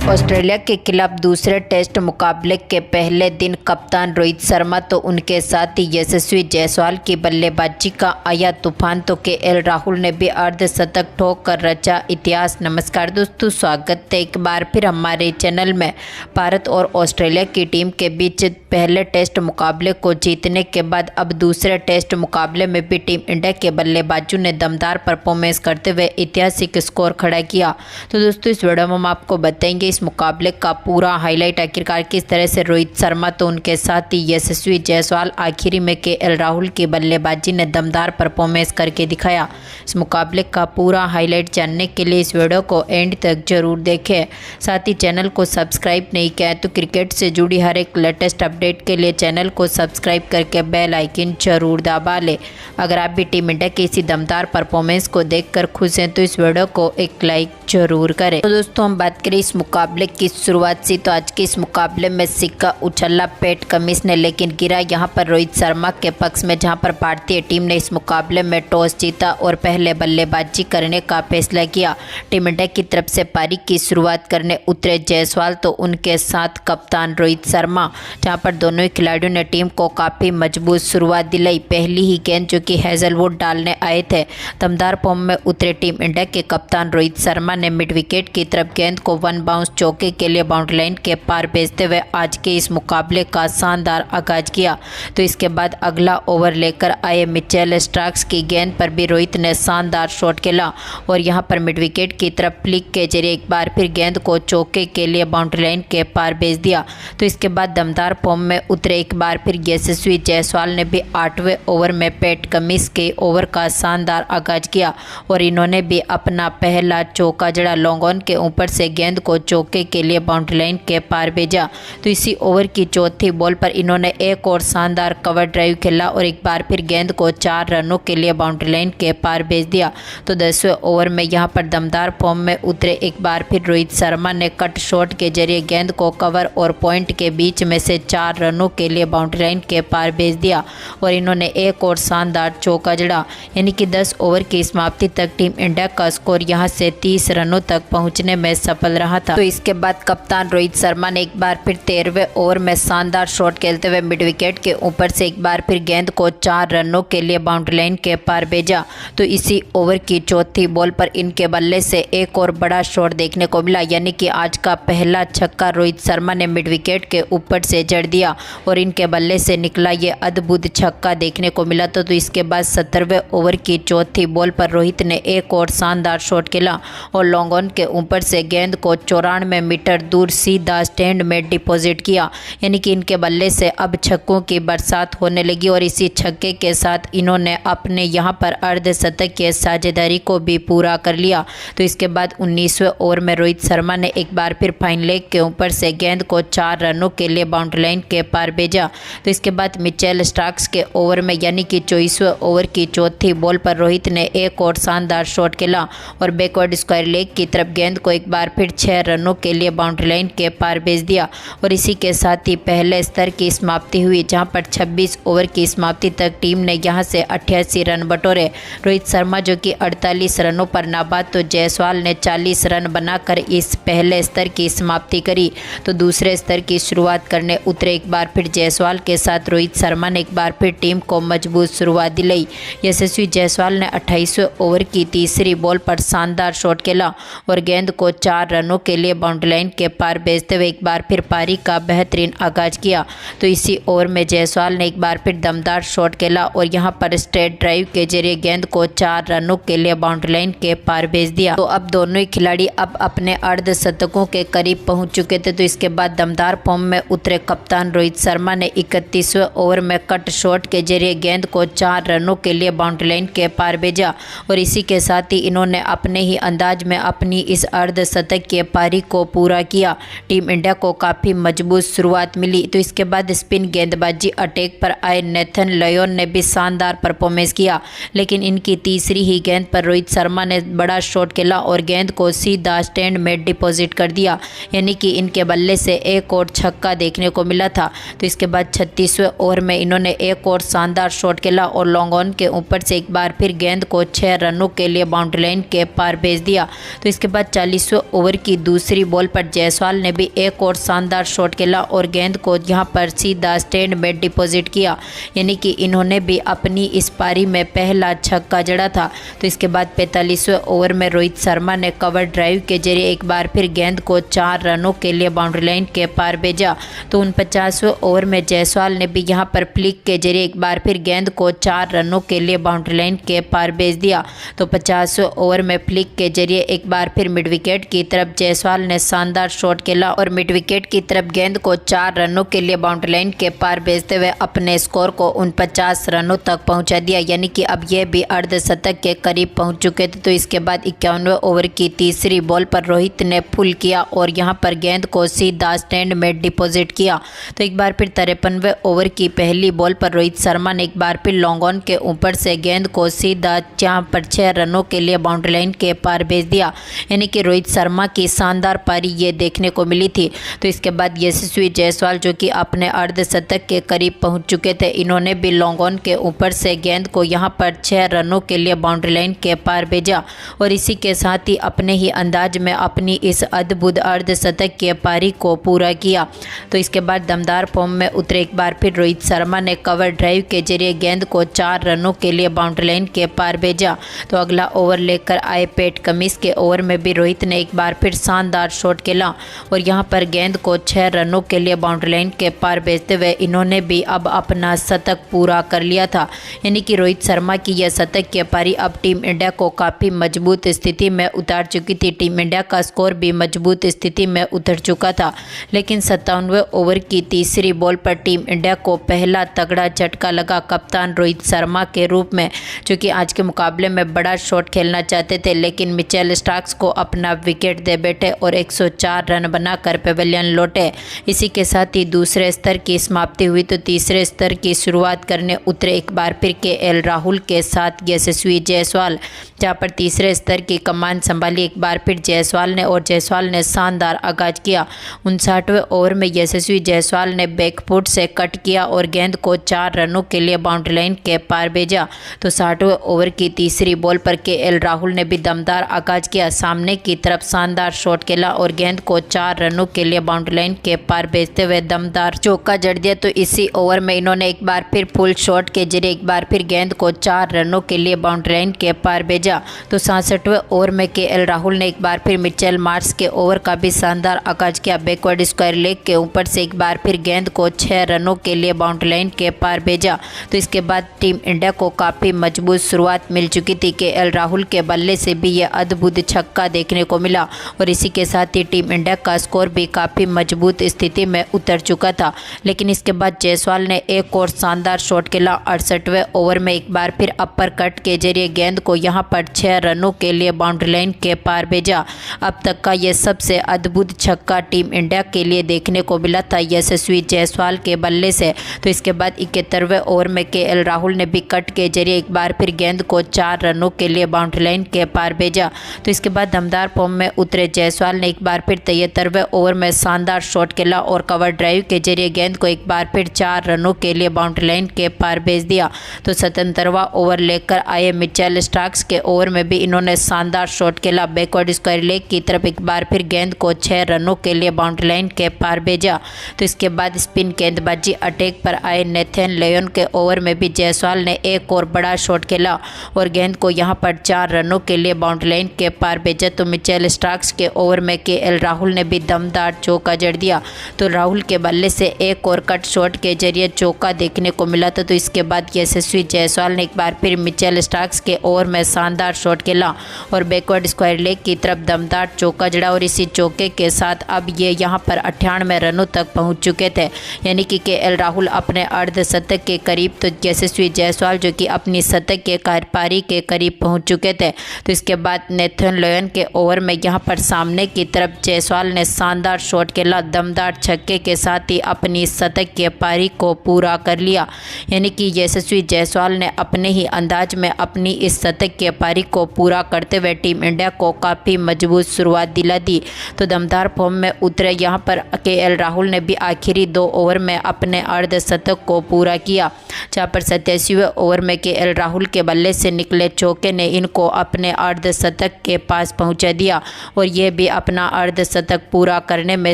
Australia के खिलाफ दूसरे टेस्ट मुकाबले के पहले दिन कप्तान रोहित शर्मा तो उनके साथ ही यशस्वी जायसवाल की बल्लेबाजी का आया तूफान तो केएल राहुल ने भी अर्धशतक ठोक कर रचा इतिहास। नमस्कार दोस्तों, स्वागत है एक बार फिर हमारे चैनल में। भारत और ऑस्ट्रेलिया की टीम के बीच पहले टेस्ट मुकाबले को जीतने के बाद अब दूसरे टेस्ट मुकाबले में भी टीम इंडिया के बल्लेबाजों ने दमदार परफॉर्मेंस करते हुए ऐतिहासिक स्कोर खड़ा किया। तो दोस्तों इस वीडियो में हम आपको बताएंगे इस मुकाबले का पूरा हाईलाइट, आखिरकार किस तरह से रोहित शर्मा तो उनके साथ ही यशस्वी जायसवाल आखिरी में केएल राहुल की बल्लेबाजी ने दमदार परफॉर्मेंस करके दिखाया। इस मुकाबले का पूरा हाईलाइट जानने के लिए इस वीडियो को एंड तक जरूर देखें। साथ ही चैनल को सब्सक्राइब नहीं किया है तो क्रिकेट से जुड़ी हर एक लेटेस्ट अपडेट के लिए चैनल को सब्सक्राइब करके बेल आइकन जरूर दबा लें। अगर आप भी टीम इंडिया की इसी दमदार परफॉर्मेंस को देखकर खुश हैं तो इस वीडियो को एक लाइक जरूर करें। तो दोस्तों हम बात करें इस मुकाबले की शुरुआत से, तो आज के इस मुकाबले में सिक्का उछला पैट कमिंस ने, लेकिन गिरा यहाँ पर रोहित शर्मा के पक्ष में, जहाँ पर भारतीय टीम ने इस मुकाबले में टॉस जीता और पहले बल्लेबाजी करने का फैसला किया। टीम इंडिया की तरफ से पारी की शुरुआत करने उतरे जायसवाल तो उनके साथ कप्तान रोहित शर्मा, जहाँ पर दोनों ही खिलाड़ियों ने टीम को काफ़ी मजबूत शुरुआत दिलाई। पहली ही गेंद जो कि हेजलवुड डालने आए थे, दमदार फॉर्म में उतरे टीम इंडिया के कप्तान रोहित शर्मा ने मिड विकेट की तरफ गेंद को वन बाउंस चौके के लिए बाउंड्री लाइन के पार भेजते हुए आज के इस मुकाबले का शानदार आगाज किया। तो इसके बाद अगला ओवर लेकर आए मिचेल स्टार्क्स की गेंद पर भी रोहित ने शानदार शॉट खेला और यहां पर मिड विकेट की तरफ फ्लिक के जरिए एक बार फिर गेंद को चौके के लिए बाउंड्री लाइन के पार भेज दिया। तो इसके बाद दमदार फॉर्म में उतरे एक बार फिर यशस्वी जायसवाल ने भी 8वें ओवर में पैट कमिंस के ओवर का शानदार आगाज किया और इन्होंने भी अपना पहला चौका जड़ा लॉन्ग ऑन के ऊपर से गेंद को चौके के लिए बाउंड्री लाइन के पार भेजा। तो इसी ओवर की चौथी बॉल पर इन्होंने एक और शानदार कवर ड्राइव खेला और एक बार फिर गेंद को 4 रनों के लिए बाउंड्री लाइन के पार भेज दिया। तो 10वें ओवर में यहां पर दमदार फॉर्म में उतरे एक बार फिर रोहित शर्मा ने कट शॉट के जरिए गेंद को कवर और पॉइंट के बीच में से 4 रनों के लिए बाउंड्री लाइन के पार भेज दिया और इन्होंने एक और शानदार चौका जड़ा, यानी कि 10 ओवर की समाप्ति तक टीम इंडिया का स्कोर यहां से 30 रनों तक पहुंचने में सफल रहा था। तो इसके बाद कप्तान रोहित शर्मा ने एक बार फिर 13वें ओवर में शानदार शॉट खेलते हुए मिड विकेट के ऊपर से एक बार फिर गेंद को 4 रनों के लिए बाउंड्री लाइन के पार भेजा। तो इसी ओवर की चौथी बॉल पर इनके बल्ले से एक और बड़ा शॉट देखने को मिला, यानी कि आज का पहला छक्का रोहित शर्मा ने मिड विकेट के ऊपर से जड़ दिया और इनके बल्ले से निकला ये अद्भुत छक्का देखने को मिला। तो इसके बाद 17वें ओवर की चौथी बॉल पर रोहित ने एक और शानदार शॉट खेला और लॉन्ग ऑन के ऊपर से गेंद को 94 मीटर दूर सीधा स्टैंड में डिपॉजिट किया, यानी कि इनके बल्ले से अब छक्कों की बरसात होने लगी और इसी छक्के के साथ इन्होंने अपने यहां पर अर्धशतक की साझेदारी को भी पूरा कर लिया। तो इसके बाद 19वें ओवर में रोहित शर्मा ने एक बार फिर फाइन लेग के ऊपर से गेंद को 4 रनों के लिए बाउंड्री लाइन के पार भेजा। तो इसके बाद मिचेल स्टार्क्स के ओवर में, यानी कि 24वें ओवर की चौथी बॉल पर रोहित ने एक और शानदार शॉट खेला और बैकवर्ड स्क्वायर लेग की तरफ गेंद को एक बार फिर 6 रनों के लिए बाउंड्री लाइन के पार भेज दिया और इसी के साथ ही पहले स्तर की समाप्ति हुई, जहां पर 26 ओवर की समाप्ति तक टीम ने यहां से 88 रन बटोरे। रोहित शर्मा जो कि 48 रनों पर नाबाद, तो जायसवाल ने 40 रन बनाकर इस पहले स्तर की समाप्ति करी। तो दूसरे स्तर की शुरुआत करने उतरे एक बार फिर जायसवाल के साथ रोहित शर्मा ने एक बार फिर टीम को मजबूत शुरुआत दिलाई। यशस्वी जायसवाल ने 28वें ओवर की तीसरी बॉल पर शानदार शॉट खेला और गेंद को 4 रनों के लिए बाउंड्री लाइन के पार भेजते हुए एक बार फिर पारी का बेहतरीन आगाज किया। तो इसी ओवर में जायसवाल ने एक बार फिर दमदार शॉट खेला और यहां पर स्ट्रेट ड्राइव के जरिए गेंद को 4 रनों के लिए बाउंड्री लाइन के पार भेज दिया। तो अब दोनों ही खिलाड़ी अब अपने अर्धशतकों के करीब पहुंच चुके थे। तो इसके बाद दमदार फॉर्म में उतरे कप्तान रोहित शर्मा ने 31वें ओवर में कट शॉट के जरिए गेंद को 4 रनों के लिए बाउंड्री लाइन के पार भेजा और इसी के साथ ही इन्होंने अपने ही अंदाज में अपनी इस अर्धशतक की पारी को पूरा किया। टीम इंडिया को काफ़ी मजबूत शुरुआत मिली। तो इसके बाद स्पिन गेंदबाजी अटैक पर आए नेथन लियोन ने भी शानदार परफॉर्मेंस किया, लेकिन इनकी तीसरी ही गेंद पर रोहित शर्मा ने बड़ा शॉट खेला और गेंद को सीधा स्टैंड में डिपॉजिट कर दिया, यानी कि इनके बल्ले से एक और छक्का देखने को मिला था। तो इसके बाद 36वें ओवर में इन्होंने एक और शानदार शॉट खेला और लॉन्ग ऑन के ऊपर से एक बार फिर गेंद को 6 रनों के लिए बाउंड्री लाइन के पार भेज दिया। तो इसके बाद 40वें ओवर की दूसरी बॉल पर जायसवाल ने भी एक और शानदार शॉट खेला और गेंद को यहां पर सीधा स्टैंड में डिपॉजिट किया, यानी कि इन्होंने भी अपनी इस पारी में पहला छक्का जड़ा था। तो इसके बाद 45वें ओवर में रोहित शर्मा ने कवर ड्राइव के जरिए एक बार फिर गेंद को 4 रनों के लिए बाउंड्री लाइन के पार भेजा। तो 49वें ओवर में जायसवाल ने भी यहां पर फ्लिक के जरिए एक बार फिर गेंद को 4 रनों के लिए बाउंड्री लाइन के पार भेज दिया। तो 50वें ओवर में फ्लिक के जरिए एक बार फिर मिड विकेट की तरफ जायसवाल ने शानदार शॉट खेला और मिड विकेट की तरफ गेंद को 4 रनों के लिए बाउंड्री लाइन के पार भेजते हुए अपने स्कोर को 49 रनों तक पहुंचा दिया, यानी कि अब यह भी अर्धशतक के करीब पहुंच चुके थे। तो इसके बाद 51वें ओवर की तीसरी बॉल पर रोहित ने फुल किया और यहां पर गेंद को सीधा स्टैंड में डिपॉजिट किया। तो एक बार फिर 53वें ओवर की पहली बॉल पर रोहित शर्मा ने एक बार फिर लॉन्ग ऑन के ऊपर से गेंद को सीधा जहां पर 6 रनों के लिए बाउंड्री लाइन के पार भेज दिया, यानी कि रोहित शर्मा की शानदार पारी ये देखने को मिली थी। तो इसके बाद यशस्वी जायसवाल जो कि अपने अर्धशतक के करीब पहुंच चुके थे, इन्होंने भी लॉन्ग ऑन के ऊपर से गेंद को यहां पर 6 रनों के लिए बाउंड्री लाइन के पार भेजा और इसी के साथ ही अपने ही अंदाज में अपनी इस अद्भुत अर्धशतक के पारी को पूरा किया। तो इसके बाद दमदार फॉर्म में उतरे एक बार फिर रोहित शर्मा ने कवर ड्राइव के जरिए गेंद को 4 रनों के लिए बाउंड्री लाइन के पार भेजा। तो अगला ओवर लेकर आए पैट कमिंस के ओवर में भी रोहित ने एक बार फिर शानदार शॉट खेला और यहां पर गेंद को 6 रनों के लिए बाउंड्री लाइन के पार भेजते हुए इन्होंने भी अब अपना शतक पूरा कर लिया था, यानी कि रोहित शर्मा की यह शतक की पारी अब टीम इंडिया को काफ़ी मजबूत स्थिति में उतार चुकी थी। टीम इंडिया का स्कोर भी मजबूत स्थिति में उतर चुका था, लेकिन 57वें ओवर की तीसरी बॉल पर टीम इंडिया को पहला तगड़ा झटका लगा कप्तान रोहित शर्मा के रूप में, जो कि आज के मुकाबले में बड़ा शॉट खेलना चाहते थे, लेकिन मिचेल स्टार्क्स को अपना विकेट दे बैठे और 104 रन बनाकर पेविलियन लौटे। इसी के साथ ही दूसरे स्तर की समाप्ति हुई। तो तीसरे स्तर की शुरुआत करने उतरे एक बार फिर केएल राहुल के साथ यशस्वी जायसवाल, जहां पर तीसरे स्तर की कमान संभाली एक बार फिर जायसवाल ने शानदार आगाज किया। 59वें ओवर में यशस्वी जायसवाल ने बैकफुट से कट किया और गेंद को 4 रनों के लिए बाउंड्री लाइन के पार भेजा। तो 60वें ओवर की तीसरी बॉल पर केएल राहुल ने भी दमदार आगाज किया, सामने की तरफ शानदार शॉट खेला और गेंद को 4 रनों के लिए बाउंड्री लाइन के पार भेजते हुए दमदार चौका जड़ दिया। तो इसी ओवर में इन्होंने एक बार फिर फुल शॉट के जरिए एक बार फिर गेंद को 4 रनों के लिए बाउंड्री लाइन के पार भेजा। तो 66वें ओवर में केएल राहुल ने एक बार फिर मिचेल मार्श के ओवर का भी शानदार आगाज किया। बैकवर्ड स्क्वायर लेग के ऊपर से एक बार फिर गेंद को 6 रनों के लिए बाउंड्री लाइन के पार भेजा। तो इसके बाद टीम इंडिया को काफ़ी मजबूत शुरुआत मिल चुकी थी। केएल राहुल के बल्ले से भी यह अद्भुत छक्का देखने को मिला और इसी के साथ ही टीम इंडिया का स्कोर भी काफ़ी मजबूत स्थिति में उतर चुका था। लेकिन इसके बाद जायसवाल ने एक और शानदार शॉट खेला। 68वें ओवर में एक बार फिर अपर कट के जरिए गेंद को यहां पर 6 रनों के लिए बाउंड्री लाइन के पार भेजा। अब तक का यह सबसे अद्भुत छक्का टीम इंडिया के लिए देखने को मिला था यशस्वी जायसवाल के बल्ले से। तो इसके बाद 71वें ओवर में केएल राहुल ने भी कट के जरिए एक बार फिर गेंद को 4 रनों के लिए बाउंड्री लाइन के पार भेजा। तो इसके बाद दमदार फॉर्म में उतरे जायसवाल ने एक बार फिर 73वें ओवर में शानदार शॉट खेला और कवर ड्राइव के जरिए गेंद को एक बार फिर 4 रनों के लिए बाउंड्री लाइन के पार भेज दिया। तो 77वां ओवर लेकर आए मिचेल स्टार्क्स के ओवर में भी इन्होंने शानदार शॉट खेला। बैकवर्ड स्क्वायर लेग की तरफ एक बार फिर गेंद को 6 रनों के लिए बाउंड्री लाइन के पार भेजा। तो इसके बाद स्पिन गेंदबाजी अटैक पर आए नेथन लियोन के ओवर में भी जायसवाल ने एक और बड़ा शॉट खेला और गेंद को यहां पर 4 रनों के लिए बाउंड्री लाइन के पार भेजा। तो मिचेल स्टार्क्स के ओवर में केएल राहुल ने भी दमदार चौका जड़ दिया। तो राहुल के बल्ले से एक और कट शॉट के जरिए चौका देखने को मिला था। तो इसके बाद यशस्वी जायसवाल ने एक बार फिर मिचेल स्टार्क्स के ओवर में शानदार शॉट खेला और बैकवर्ड स्क्वायर लेग की तरफ दमदार चौका जड़ा और इसी चौके के साथ अब ये यहां पर 98 रनों तक पहुंच चुके थे, यानी कि केएल राहुल अपने अर्धशतक के करीब, तो यशस्वी जायसवाल जो कि अपनी शतक के पारी के करीब पहुंच चुके थे। तो इसके बाद नेथन लियोन के ओवर में यहां पर सामने की तरफ जायसवाल ने शानदार शॉट खेला, दमदार छक्के के साथ ही अपनी शतक के पारी को पूरा कर लिया, यानी कि यशस्वी जायसवाल ने अपने ही अंदाज में अपनी इस शतक के पारी को पूरा करते हुए टीम इंडिया को काफ़ी मजबूत शुरुआत दिला दी। तो दमदार फॉर्म में उतरे यहाँ पर केएल राहुल ने भी आखिरी 2 ओवर में अपने अर्धशतक को पूरा किया, जहाँ पर 87वें ओवर में केएल राहुल के बल्ले से निकले चौके ने इनको अपने अर्धशतक के के पास पहुंचा दिया और ये भी अपना अर्धशतक पूरा करने में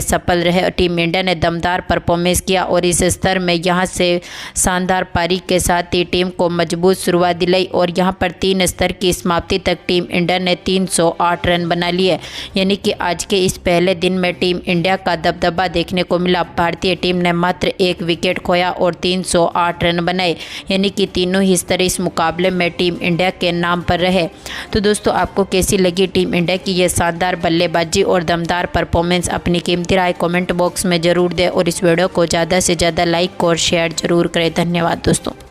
सफल रहे। टीम इंडिया ने दमदार परफॉर्मेंस किया और इस स्तर में यहां से शानदार पारी के साथ ही टीम को मजबूत शुरुआत दिलाई और यहां पर 3 स्तर की समाप्ति तक टीम इंडिया ने 308 रन बना लिए। यानी कि आज के इस पहले दिन में टीम इंडिया का दबदबा देखने को मिला। भारतीय टीम ने मात्र 1 विकेट खोया और 308 रन बनाए, यानी कि तीनों ही स्तर इस मुकाबले में टीम इंडिया के नाम पर रहे। तो दोस्तों, आपको कैसी लगी टीम इंडिया की ये शानदार बल्लेबाजी और दमदार परफॉर्मेंस? अपनी कीमती राय कमेंट बॉक्स में ज़रूर दें और इस वीडियो को ज़्यादा से ज़्यादा लाइक और शेयर जरूर करें। धन्यवाद दोस्तों।